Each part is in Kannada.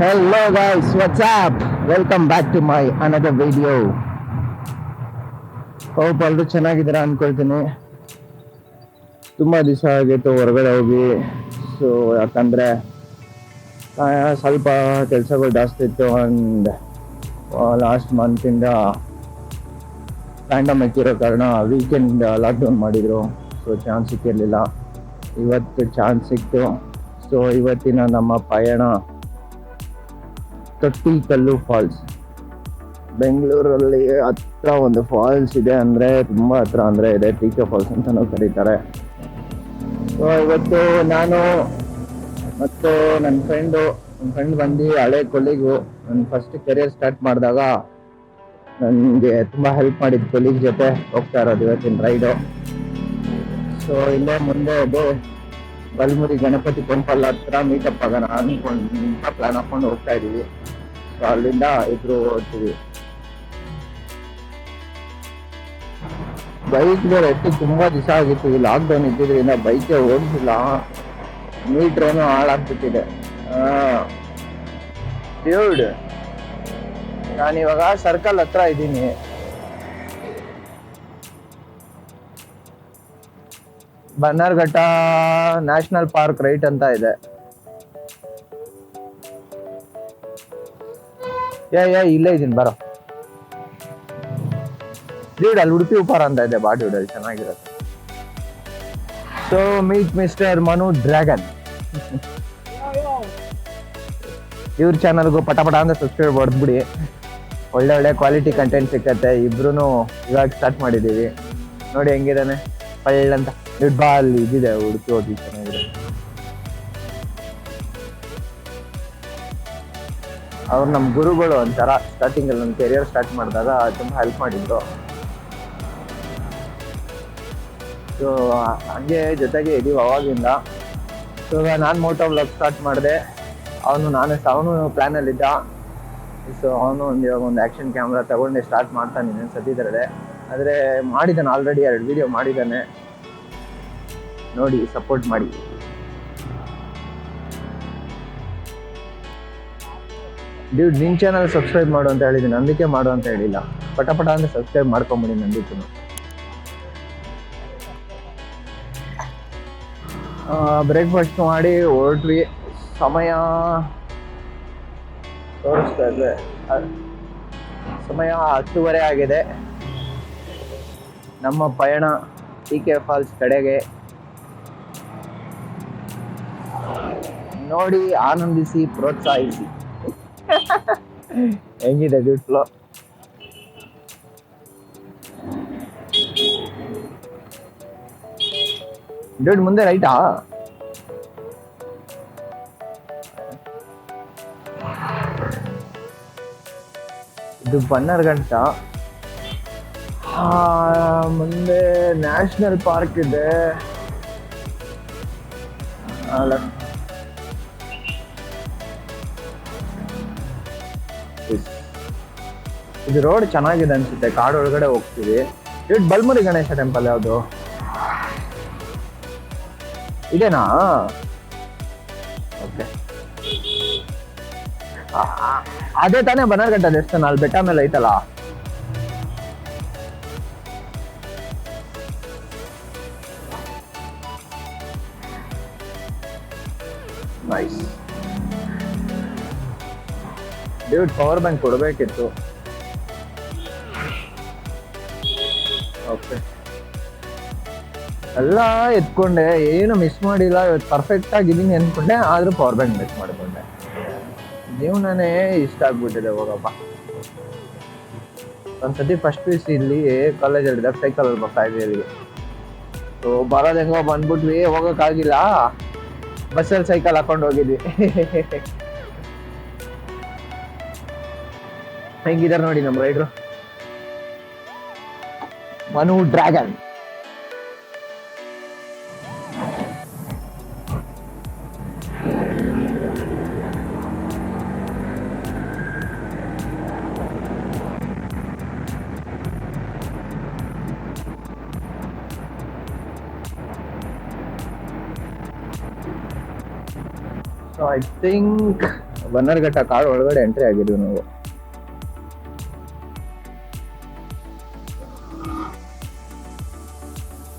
Hello guys, what's up? Welcome back to my another video. Hope ಎಲ್ಲರೂ ಚೆನ್ನಾಗಿದ್ದೀರಾ ಅನ್ಕೊಳ್ತೀನಿ. ತುಂಬ ದಿವಸ ಆಗಿತ್ತು ಹೊರಗಡೆ ಹೋಗಿ. ಸೊ ಯಾಕಂದರೆ ಸ್ವಲ್ಪ ಕೆಲಸಗಳು ಜಾಸ್ತಿ ಇತ್ತು. ಆ್ಯಂಡ್ ಲಾಸ್ಟ್ ಮಂತಿಂದ ಪ್ಯಾಂಡಮಿಕ್ ಇರೋ ಕಾರಣ ವೀಕೆಂಡ್ ಲಾಕ್ಡೌನ್ ಮಾಡಿದರು. ಸೊ ಚಾನ್ಸ್ ಸಿಕ್ಕಿರಲಿಲ್ಲ. ಇವತ್ತು ಚಾನ್ಸ್ ಸಿಕ್ತು. ಸೊ ಇವತ್ತಿನ ನಮ್ಮ ಪಯಣ ತೊಟ್ಟಿಕಲ್ಲು ಫಾಲ್ಸ್. ಬೆಂಗಳೂರಲ್ಲಿ ಹತ್ರ ಒಂದು ಫಾಲ್ಸ್ ಇದೆ, ಅಂದರೆ ತುಂಬ ಹತ್ರ ಅಂದರೆ ಇದೆ, ಟಿ.ಕೆ ಫಾಲ್ಸ್ ಅಂತಲೂ ಕರೀತಾರೆ. ಸೊ ಇವತ್ತು ನಾನು ಮತ್ತು ನನ್ನ ಫ್ರೆಂಡ್ ಬಂದು ಹಳೆ ಕೊಲ್ಲಿಗು ನನ್ನ ಫಸ್ಟ್ ಕೆರಿಯರ್ ಸ್ಟಾರ್ಟ್ ಮಾಡಿದಾಗ ನನಗೆ ತುಂಬ ಹೆಲ್ಪ್ ಮಾಡಿದ್ದು ಕೊಲ್ಲಿಗ್ ಜೊತೆ ಹೋಗ್ತಾ ಇರೋದು ಇವತ್ತಿನ ರೈಡು. ಸೊ ಇಲ್ಲೇ ಮುಂದೆ ಅದು ಬಲ್ಮುರಿ ಗಣಪತಿ ಟೆಂಪಲ್ ಹತ್ರ ಮೀಟಪ್ ಆಗೋಣ ಅಂದ್ಕೊಂಡು ಪ್ಲಾನ್ ಹಾಕೊಂಡು ಹೋಗ್ತಾ ಇದ್ದೀವಿ. ಸೊ ಅಲ್ಲಿಂದ ಇಬ್ರು ಹೋಗ್ತೀವಿ. ಬೈಕ್ಗೆ ರೆಟ್ಟು ತುಂಬ ದಿವಸ ಆಗಿತ್ತು. ಈ ಲಾಕ್ಡೌನ್ ಇದ್ದಿದ್ರಿಂದ ಬೈಕೇ ಓಡಿಸಿಲ್ಲ. ಮೀಟ್ರೇನು ಹಾಳಾಗ್ಬಿಟ್ಟಿದೆ. ಡ್ಯೂಡ್, ನಾನಿವಾಗ ಸರ್ಕಲ್ ಹತ್ರ ಇದ್ದೀನಿ. ಬನ್ನರ್ಘಟ್ಟ ನ್ಯಾಷನಲ್ ಪಾರ್ಕ್ ರೈಟ್ ಅಂತ ಇದೆ. ಇಲ್ಲೇ ಇದ್ದೀನಿ, ಬರೋ ಡ್ಯೂಡ್. ಅಲ್ಲಿ ಉಡುಪಿ ಉಪಾರ ಅಂತ ಇದೆ, ಬಾ ಡ್ಯೂಡ್, ಅಲ್ಲಿ ಚೆನ್ನಾಗಿರುತ್ತೆ. So meet mister Manoj dragon. ಇವ್ರ ಚಾನಲ್ಗೂ ಪಟ ಅಂತ ಸಬ್ಸ್ಕ್ರೈಬ್ ಹೊಡೆದ್ಬಿಡಿ. ಒಳ್ಳೆ ಕ್ವಾಲಿಟಿ ಕಂಟೆಂಟ್ ಸಿಕ್ಕತ್ತೆ. ಇಬ್ರು ಇವಾಗ ಸ್ಟಾರ್ಟ್ ಮಾಡಿದ್ದೀವಿ. ನೋಡಿ ಹೆಂಗಿದಾನೆ ಪಳ್ಳಂತ. ಡ್ಯೂಡ್ ಬಾ, ಅಲ್ಲಿ ಇದಿದೆ ಉಡುಪಿ ಹೋಗಿ, ಚೆನ್ನಾಗಿದೆ. ಅವ್ರು ನಮ್ಮ ಗುರುಗಳು ಒಂಥರ. ಸ್ಟಾರ್ಟಿಂಗಲ್ಲಿ ನನ್ನ ಕೆರಿಯರ್ ಸ್ಟಾರ್ಟ್ ಮಾಡಿದಾಗ ತುಂಬ ಹೆಲ್ಪ್ ಮಾಡಿದ್ರು. ಸೊ ಹಂಗೆ ಜೊತೆಗೆ ಇದೀವಿ ಅವಾಗಿಂದ. ಸೊ ನಾನು ಮೋಟೋ ವ್ಲಾಗ್ ಸ್ಟಾರ್ಟ್ ಮಾಡಿದೆ. ಅವನು ಪ್ಲ್ಯಾನಲ್ಲಿದ್ದ. ಸೊ ಅವನು ಒಂದು ಆ್ಯಕ್ಷನ್ ಕ್ಯಾಮ್ರಾ ತಗೊಂಡೆ ಸ್ಟಾರ್ಟ್ ಮಾಡ್ತಾನೆ ಸದ್ಯದರಡೆ. ಆದರೆ ಮಾಡಿದ್ದಾನೆ, ಆಲ್ರೆಡಿ 2 ವಿಡಿಯೋ ಮಾಡಿದ್ದಾನೆ. ನೋಡಿ, ಸಪೋರ್ಟ್ ಮಾಡಿ. ಡ್ಯೂಡ್, ನಿನ್ನ ಚಾನಲ್ ಸಬ್ಸ್ಕ್ರೈಬ್ ಮಾಡು ಅಂತ ಹೇಳಿದ್ದೀನಿ, ನಂದಕ್ಕೆ ಮಾಡು ಅಂತ ಹೇಳಿಲ್ಲ. ಪಟ ಅಂತ ಸಬ್ಸ್ಕ್ರೈಬ್ ಮಾಡ್ಕೊಂಬಿಡಿ ನಂದಿಕ್ಕೂ. ಬ್ರೇಕ್ಫಾಸ್ಟ್ ಮಾಡಿ ಹೊರಟ್ವಿ. ಸಮಯ ತೋರಿಸ್ತಾ ಇದ್ದೆ, ಸಮಯ 10:30 ಆಗಿದೆ. ನಮ್ಮ ಪಯಣ ಟಿ.ಕೆ ಫಾಲ್ಸ್ ಕಡೆಗೆ. ನೋಡಿ, ಆನಂದಿಸಿ, ಪ್ರೋತ್ಸಾಹಿಸಿ. ಹೆಂಗಿದೆ ಡ್ಯೂಡ್ ಫ್ಲೋ? ಡ್ಯೂಡ್ ಮುಂದೆ ರೈಟಾ? ಇದು ಬನ್ನರ್ಘಟ್ಟ. ಮುಂದೆ ನ್ಯಾಷನಲ್ ಪಾರ್ಕ್ ಇದೆ. ಇದು ರೋಡ್ ಚೆನ್ನಾಗಿದೆ ಅನ್ಸುತ್ತೆ. ಕಾಡೊಳಗಡೆ ಹೋಗ್ತೀವಿ. ಡ್ಯೂಡ್, ಬಲ್ಮುರಿ ಗಣೇಶ ಟೆಂಪಲ್ ಯಾವುದು ಇದೇನಾ? ಓಕೆ, ಅದೇ ತಾನೇ ಬನ್ನರ್ಘಟ್ಟ ದೇವಸ್ಥಾನ, ಅಲ್ಲಿ ಬೆಟ್ಟ ಮೇಲೆ ಐತಲ್ಲ. ನೈಸ್. ಡ್ಯೂಡ್, ಪವರ್ ಬ್ಯಾಂಕ್ ಕೊಡಬೇಕಿತ್ತು. ಓಕೆ, ಎಲ್ಲ ಎತ್ಕೊಂಡೆ, ಏನು ಮಿಸ್ ಮಾಡಿಲ್ಲ. ಇವತ್ತು ಪರ್ಫೆಕ್ಟ್ ಆಗಿದ್ದೀನಿ ಅಂದ್ಕೊಂಡೆ, ಆದರೂ ಪವರ್ ಬ್ಯಾಂಕ್ ಮಿಸ್ ಮಾಡಿಕೊಂಡೆ. ಜೀವನನೇ ಇಷ್ಟ ಆಗ್ಬಿಟ್ಟಿದೆ. ಹೋಗಪ್ಪ, ಒಂದ್ಸತಿ ಫಸ್ಟ್ PUC ಇಲ್ಲಿ ಕಾಲೇಜಲ್ಲಿದ್ದಾಗ ಸೈಕಲಲ್ಲಿ ಬರ್ತಾ ಇದ್ವಿ ಇಲ್ಲಿಗೆ. ಸೊ ಬರೋದು ಹೆಂಗೋ ಬಂದ್ಬಿಟ್ವಿ, ಹೋಗೋಕ್ಕಾಗಿಲ್ಲ. ಬಸ್ಸಲ್ಲಿ ಸೈಕಲ್ ಹಾಕೊಂಡು ಹೋಗಿದ್ವಿ. ಹೆಂಗಿದಾರೆ ನೋಡಿ ನಮ್ಮ rider, Manu dragon. So I think Bannerghatta ಕಾಡು ಒಳಗಡೆ ಎಂಟ್ರಿ ಆಗಿದ್ವಿ ನಾವು.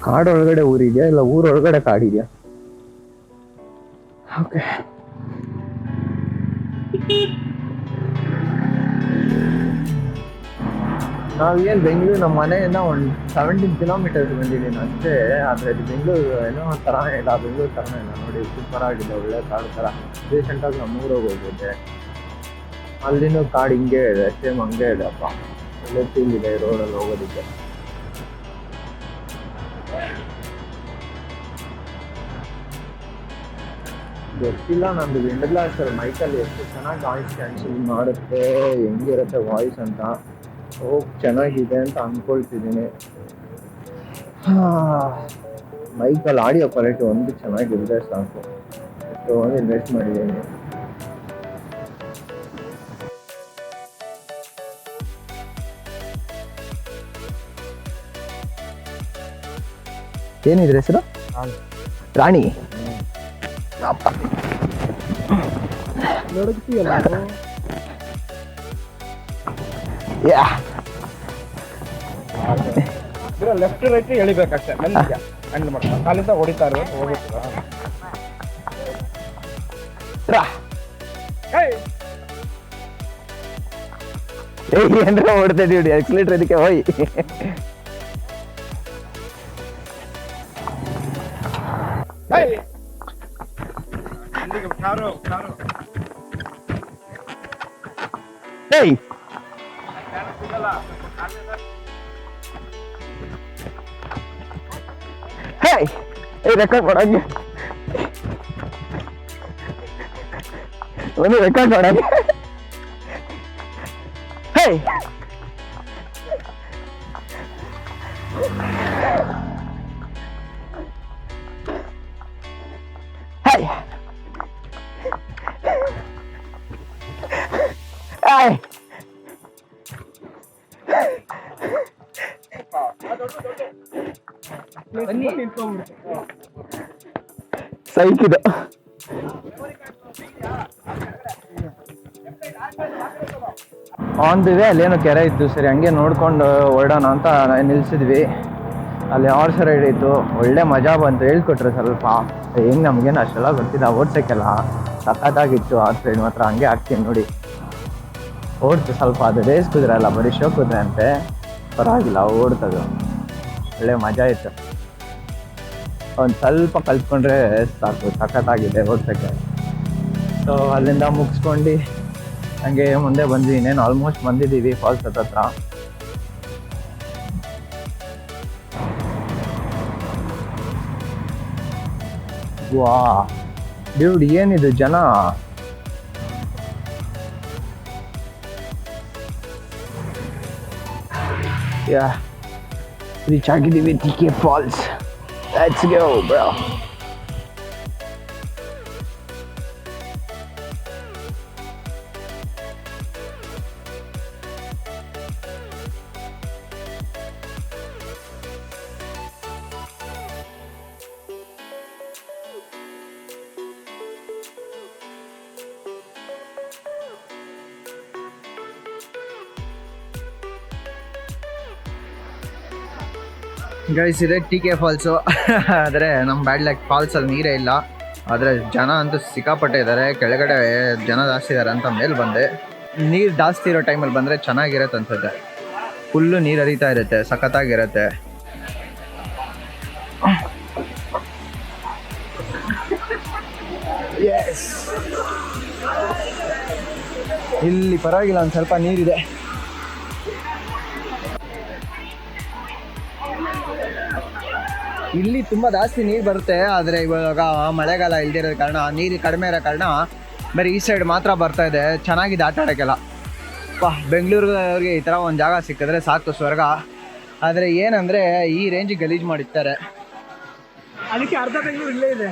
ಕಾಡು ಒಳಗಡೆ ಊರಿದ್ಯಾ ಇಲ್ಲ ಊರೊಳಗಡೆ ಕಾಡಿದ್ಯಾ? ಓಕೆ. ನಾವೇನು ಬೆಂಗಳೂರು ನಮ್ಮ ಮನೆಯಿಂದ ಒಂದು 17 ಕಿಲೋಮೀಟರ್ಸ್ ಬಂದಿದ್ದೀನಿ ಅಷ್ಟೇ. ಆದರೆ ಅದು ಬೆಂಗಳೂರು ಏನೋ ಥರ ಇಲ್ಲ, ಬೆಂಗಳೂರು ಥರನೇ ಇಲ್ಲ ನೋಡಿ, ಸೂಪರ್ ಆಗಿದೆ, ಒಳ್ಳೆ ಕಾಡು ಥರ. ರೀಸೆಂಟಾಗಿ ನಮ್ಮ ಊರಿಗೆ ಹೋಗಿದ್ದೆ, ಅಲ್ಲಿನೂ ಕಾಡು ಹಿಂಗೆ ಇದೆ, ಸೇಮ್ ಹಂಗೆ ಇದೆ ಅಪ್ಪ. ಒಳ್ಳೆ ಫೀಲ್ ಇದೆ ರೋಡಲ್ಲಿ ಹೋಗೋದಕ್ಕೆ. ಗೊತ್ತಿಲ್ಲ, ನಂದು ವಿಂಡ್ ಗ್ಲಾಸಲ್ಲಿ ಮೈಕಲ್ಲಿ ಎಷ್ಟು ಚೆನ್ನಾಗಿ ವಾಯ್ಸ್ ಕ್ಯಾನ್ಸಲ್ ಮಾಡುತ್ತೆ, ಹೆಂಗಿರುತ್ತೆ ವಾಯ್ಸ್ ಅಂತ. ಚೆನ್ನಾಗಿದೆ ಅಂತ ಅಂದ್ಕೊಳ್ತಿದ್ದೀನಿ. ಮೈಕಲ್ಲಿ ಆಡಿಯೋ ಕ್ವಾಲಿಟಿ ಒಂದು ಚೆನ್ನಾಗಿರುತ್ತೆ ಸಾಕು, ಒಂದು ಇನ್ವೆಸ್ಟ್ ಮಾಡಿದ್ದೀನಿ. ಏನಿದ್ರೆ ಹೆಸರು? ರಾಣಿ. ನೋಡುತ್ತೀಯಲ್ಲ, ಲೆಫ್ಟ್ ರೈಟ್ ಎಳಿಬೇಕಷ್ಟೇ, ಮೆಲ್ಲಿಗೆ ಹ್ಯಾಂಡಲ್ ಮಾಡ್ತಾರೆ, ಕಾಲಿಂದ ಹೊಡಿತಾ ಇರೋದು ಹೋಗುತ್ತೆ. ಏನ್ರ ಓಡ್ತಾ ಇದೀವಿ, ಎಕ್ಸಿಲೇಟರ್ ಇದಕ್ಕೆ ಹೋಯ್. Hey! Hey! Hey, record ಮಾಡಂಗೆ. ಒಂದು ರೆಕಾರ್ಡ್ ಮಾಡಂಗೆ. Hey! Hey! Hey! ಸೈಕಿದು ಆನ್ ದಿ ವೇ ಅಲ್ಲೇನೋ ಕೆರೆ ಇತ್ತು, ಸರಿ ಹಂಗೆ ನೋಡ್ಕೊಂಡು ಹೊರಡೋಣ ಅಂತ ನಿಲ್ಸಿದ್ವಿ. ಅಲ್ಲಿ ಹಾರ್ಸ್ ರೈಡ್ ಇತ್ತು, ಒಳ್ಳೆ ಮಜಾ ಬಂತು. ಹೇಳ್ಕೊಟ್ರು ಸ್ವಲ್ಪ, ಹೆಂಗೆ ನಮಗೇನು ಅಷ್ಟೆಲ್ಲ ಗೊತ್ತಿಲ್ಲ, ಓಡ್ಸೋಕ್ಕೆಲ್ಲ ಸಖತ್ತಾಗಿತ್ತು. ಹಾರ್ಸ್ ರೈಡ್ ಮಾತ್ರ ಹಂಗೆ ಆಗ್ತೀನಿ ನೋಡಿ, ಓಡ್ತು ಸ್ವಲ್ಪ. ಅದು ರೇಸ್ ಕುದುರೆ ಅಲ್ಲ, ಬರೀ ಶೋ ಕುದುರೆ ಅಂತೆ, ಪರವಾಗಿಲ್ಲ ಓಡ್ತದು, ಒಳ್ಳೆ ಮಜಾ ಇತ್ತು. ಒಂದು ಸ್ವಲ್ಪ ಕಲ್ತ್ಕೊಂಡ್ರೆ ಸಾಕು, ಸಖತ್ತಾಗಿದೆ ಓಡ್ಸೋಕ್ಕೆ. ಸೊ ಅಲ್ಲಿಂದ ಮುಗಿಸ್ಕೊಂಡು ಹಂಗೆ ಮುಂದೆ ಬಂದ್ವಿ. ಇನ್ನೇನು ಆಲ್ಮೋಸ್ಟ್ ಬಂದಿದ್ದೀವಿ ಫಾಲ್ಸ್ ಹತ್ರ. ವಾ ಡ್ಯೂಡ್, ಏನಿದು ಜನ! ರೀಚ್ ಆಗಿದ್ದೀವಿ TK falls. Let's go bro. Guys, ಇದೆ TK ಫಾಲ್ಸು. ಆದರೆ ನಮ್ಮ ಬ್ಯಾಡ್ ಲಕ್, ಫಾಲ್ಸಲ್ಲಿ ನೀರೇ ಇಲ್ಲ. ಆದರೆ ಜನ ಅಂತೂ ಸಿಕ್ಕಾಪಟ್ಟೆ ಇದ್ದಾರೆ, ಕೆಳಗಡೆ ಜನ ಜಾಸ್ತಿ ಇದ್ದಾರೆ ಅಂತ ಮೇಲೆ ಬಂದೆ. ನೀರು ಜಾಸ್ತಿ ಇರೋ ಟೈಮಲ್ಲಿ ಬಂದರೆ ಚೆನ್ನಾಗಿರತ್ತೆ ಅನ್ಸುತ್ತೆ, ಫುಲ್ಲು ನೀರು ಹರಿತಾ ಇರುತ್ತೆ, ಸಖತ್ತಾಗಿರುತ್ತೆ. ಇಲ್ಲಿ ಪರವಾಗಿಲ್ಲ, ಒಂದು ಸ್ವಲ್ಪ ನೀರಿದೆ. ಇಲ್ಲಿ ತುಂಬ ಜಾಸ್ತಿ ನೀರು ಬರುತ್ತೆ, ಆದರೆ ಇವಾಗ ಮಳೆಗಾಲ ಇಲ್ದಿರೋ ಕಾರಣ, ನೀರು ಕಡಿಮೆ ಇರೋ ಕಾರಣ ಬರೀ ಈ ಸೈಡ್ ಮಾತ್ರ ಬರ್ತಾ ಇದೆ. ಚೆನ್ನಾಗಿದೆ ಆಟ ಆಡೋಕ್ಕೆಲ್ಲ. ಬೆಂಗಳೂರಿಗೆ ಈ ಥರ ಒಂದು ಜಾಗ ಸಿಕ್ಕಿದ್ರೆ ಸಾಕು, ಸ್ವರ್ಗ. ಆದರೆ ಏನಂದರೆ ಈ ರೇಂಜಿಗೆ ಗಲೀಜು ಮಾಡಿರ್ತಾರೆ, ಅದಕ್ಕೆ ಅರ್ಧ ಬೆಂಗಳೂರು ಇಲ್ಲೇ ಇದೆ.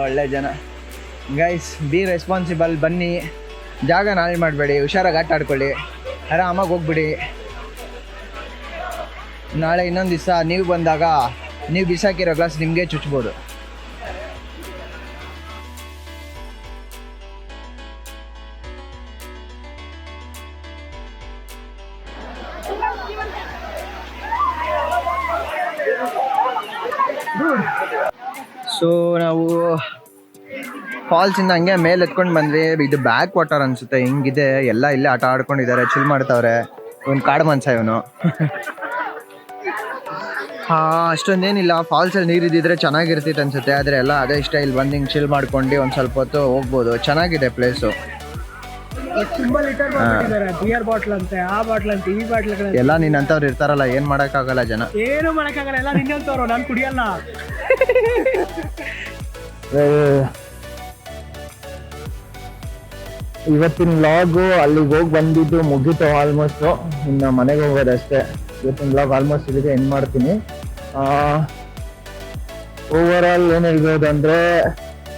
ಒಳ್ಳೆ ಜನ. ಗೈಸ್, ಬಿ ರೆಸ್ಪಾನ್ಸಿಬಲ್, ಬನ್ನಿ, ಜಾಗ ನಾಳೆ ಮಾಡಬೇಡಿ, ಹುಷಾರಾಗಿ ಆಟ ಆಡ್ಕೊಳ್ಳಿ, ಆರಾಮಾಗಿ ಹೋಗ್ಬಿಡಿ. ನಾಳೆ ಇನ್ನೊಂದು ದಿವಸ ನೀವು ಬಂದಾಗ ನೀವು ಬಿಸಾಕಿರೋ ಗ್ಲಾಸ್ ನಿಮಗೆ ಚುಚ್ಬೋದು. ಸೊ ನಾವು ಫಾಲ್ಸ್ ಇಂದ ಹಂಗೆ ಮೇಲೆ ಎತ್ಕೊಂಡು ಬಂದ್ವಿ. ಇದು ಬ್ಯಾಕ್ ವಾಟರ್ ಅನ್ಸುತ್ತೆ, ಹಿಂಗಿದೆ ಎಲ್ಲ ಇಲ್ಲೇ ಆಟ ಆಡ್ಕೊಂಡಿದ್ದಾರೆ, ಚಿಲ್ ಮಾಡ್ತಾವ್ರೆ. ಒಂದು ಕಾಡು ಮನ್ಸ ಇವನು. ಹಾ, ಅಷ್ಟೊಂದೇನಿಲ್ಲ. ಫಾಲ್ಸ್ ಅಲ್ಲಿ ನೀರು ಇದ್ದಿದ್ರೆ ಚೆನ್ನಾಗಿರ್ತಿತ್ತು ಅನ್ಸುತ್ತೆ, ಆದ್ರೆ ಎಲ್ಲ ಅದೇ ಇಷ್ಟ. ಇಲ್ಲಿ ಬಂದು ಹಿಂಗೆ ಚಿಲ್ ಮಾಡ್ಕೊಂಡು ಒಂದ್ ಸ್ವಲ್ಪ ಹೊತ್ತು ಹೋಗ್ಬೋದು. ಚೆನ್ನಾಗಿದೆ ಪ್ಲೇಸು. ಬಿಯರ್ ಬಾಟ್ಲ್ ಅಂತೆ, ಆ ಬಾಟ್ಲ್ ಅಂತೆ, ಈ ಬಾಟ್ಲ್ ಎಲ್ಲ ನಿನ್ನಂತವ್ರು ಇರ್ತಾರಲ್ಲ, ಏನ್ ಮಾಡಕ್ಕಾಗಲ್ಲ ಜನ. ಏನು ಮಾಡಕ್ಕಾಗಲ್ಲ, ಎಲ್ಲ ನಿನ್ನಂತವ್ರು, ನಾನು ಕುಡಿಯಲ್ಲ. ಇವತ್ತಿನ ವ್ಲಾಗು ಅಲ್ಲಿಗೆ ಹೋಗಿ ಬಂದಿದ್ದು ಮುಗೀತು ಆಲ್ಮೋಸ್ಟ್. ಇನ್ನು ಮನೆಗೆ ಹೋಗೋದಷ್ಟೇ. ಇವತ್ತಿನ ವ್ಲಾಗ್ ಆಲ್ಮೋಸ್ಟ್ ಇಲ್ಲಿಗೆ ಎಂಡ್ ಮಾಡ್ತೀನಿ. ಓವರ್ ಆಲ್ ಏನು ಹೇಳ್ಬೋದು ಅಂದರೆ,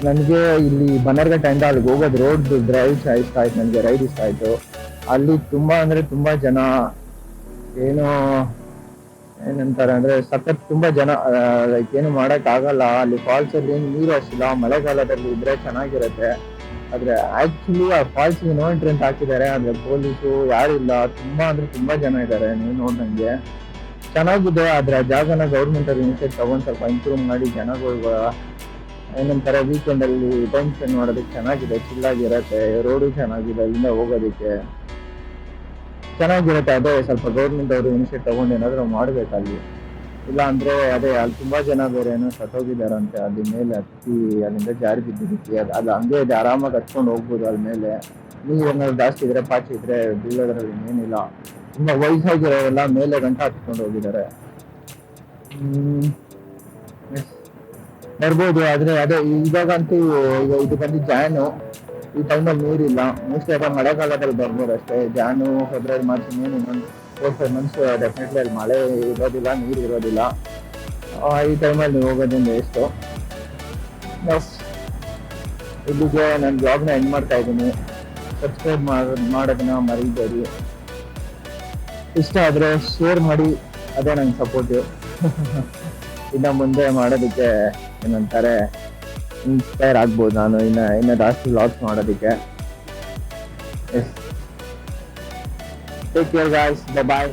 ನನಗೆ ಇಲ್ಲಿ ಬನ್ನರ್ಘಟ್ಟ ಇಂದ ಅಲ್ಲಿಗೆ ಹೋಗೋದು ರೋಡ್ ಡ್ರೈವ್ ಇಷ್ಟ ಆಯ್ತು, ನನಗೆ ರೈಡ್ ಇಷ್ಟ ಆಯಿತು. ಅಲ್ಲಿ ತುಂಬ ಅಂದರೆ ತುಂಬ ಜನ, ಏನಂತಾರೆ ಅಂದರೆ ಸಖತ್ ತುಂಬ ಜನ. ಲೈಕ್ ಏನು ಮಾಡೋಕ್ಕಾಗಲ್ಲ. ಅಲ್ಲಿ ಫಾಲ್ಸಲ್ಲಿ ಏನು ನೀರು ಅಷ್ಟಿಲ್ಲ. ಮಳೆಗಾಲದಲ್ಲಿ ಇದ್ರೆ ಚೆನ್ನಾಗಿರುತ್ತೆ. ಆದರೆ ಆ್ಯಕ್ಚುಲಿ ಆ ಫಾಲ್ಸ್ಗೆ ನೋ ಎಂಟ್ರಿ ಅಂತ ಹಾಕಿದ್ದಾರೆ. ಆದರೆ ಪೊಲೀಸು ಯಾರಿಲ್ಲ. ತುಂಬ ಅಂದರೆ ತುಂಬ ಜನ ಇದ್ದಾರೆ. ನೀವು ನೋಡ್ದಂಗೆ ಚೆನ್ನಾಗಿದೆ. ಆದರೆ ಆ ಜಾಗನ ಗೌರ್ಮೆಂಟ್ ಅವ್ರು ಇನಿಷಿಯೇಟ್ ತಗೊಂಡು ಸ್ವಲ್ಪ ಇಂಪ್ರೂವ್ ಮಾಡಿ ಜನಗಳು ಏನಂತಾರೆ ವೀಕೆಂಡಲ್ಲಿ ಟೈಮ್ ಸ್ಪೆಂಡ್ ಮಾಡೋದಕ್ಕೆ ಚೆನ್ನಾಗಿದೆ, ಚಿಲ್ಲಾಗಿರುತ್ತೆ. ರೋಡು ಚೆನ್ನಾಗಿದೆ, ಇಲ್ಲಿಂದ ಹೋಗೋದಕ್ಕೆ ಚೆನ್ನಾಗಿರುತ್ತೆ. ಅದೇ ಸ್ವಲ್ಪ ಗೌರ್ಮೆಂಟ್ ಅವರು ಇನಿಷಿಯೇಟ್ ತಗೊಂಡು ಏನಾದರೂ ಮಾಡಬೇಕಲ್ಲಿ. ಇಲ್ಲ ಅಂದರೆ ಅದೇ ಅಲ್ಲಿ ತುಂಬ ಜನ ಬೇರೆ ಏನೋ ಸತ್ತೋಗಿದ್ದಾರಂತೆ. ಅಲ್ಲಿ ಮೇಲೆ ಹತ್ತಿ ಅಲ್ಲಿಂದ ಜಾರಿ ಬಿದ್ದಿದ್ದಕ್ಕೆ ಅದು ಹಂಗೆ ಇದೆ. ಆರಾಮಾಗಿ ಹತ್ಕೊಂಡು ಹೋಗ್ಬೋದು. ಅಲ್ಲಿ ಮೇಲೆ ನೀರು ಏನಾದ್ರು ಜಾಸ್ತಿ ಇದ್ರೆ, ಪಾಚಿ ಇದ್ರೆ ಬೀಳೋದ್ರಲ್ಲಿ ಏನಿಲ್ಲ. ತುಂಬ ವಯಸ್ಸಾಗಿರೋರೆಲ್ಲ ಮೇಲೆ ಗಂಟ ಹತ್ಕೊಂಡು ಹೋಗಿದ್ದಾರೆ. ಬರ್ಬೋದು. ಆದರೆ ಅದೇ ಇವಾಗಂತೂ ಈಗ ಇದು ಬಂದು ಜಾನು, ಈ ಟೈಮಲ್ಲಿ ನೀರಿಲ್ಲ. ಮೋಸ್ಟ್ಲಿ ಅದ ಮಳೆಗಾಲದಲ್ಲಿ ಬರ್ಬೋದು ಅಷ್ಟೇ. ಜಾನು, ಫೆಬ್ರವರಿ, ಮಾರ್ಚ್, ಇನ್ನೇನು ಇನ್ನೊಂದು 4-5 ಮಂತ್ಸ್ ಡೆಫಿನೆಟ್ಲಿ ಅಲ್ಲಿ ಮಳೆ ಇರೋದಿಲ್ಲ, ನೀರು ಇರೋದಿಲ್ಲ. ಈ ಟೈಮಲ್ಲಿ ನೀವು ಹೋಗೋದ್ರಿಂದ ವೇಸ್ಟು. ಇಲ್ಲಿಗೆ ನನ್ನ ಬ್ಲಾಗ್ನ ಎಂಡ್ ಮಾಡ್ತಾ ಇದ್ದೀನಿ. ಸಬ್ಸ್ಕ್ರೈಬ್ ಮಾಡೋದನ್ನ ಮರಿಬೇಡಿ. ಇಷ್ಟ ಆದರೆ ಶೇರ್ ಮಾಡಿ, ಅದೇ ನಂಗೆ ಸಪೋರ್ಟಿವ್. ಇನ್ನು ಮುಂದೆ ಮಾಡೋದಕ್ಕೆ ಏನಂತಾರೆ ಇನ್ಸ್ಪೈರ್ ಆಗ್ಬೋದು ನಾನು ಇನ್ನು ಜಾಸ್ತಿ ವ್ಲಾಗ್ಸ್ ಮಾಡೋದಕ್ಕೆ. ಟೇಕ್ ಕೇರ್ ಗಾಯ್ಸ್, ಬಾಯ್.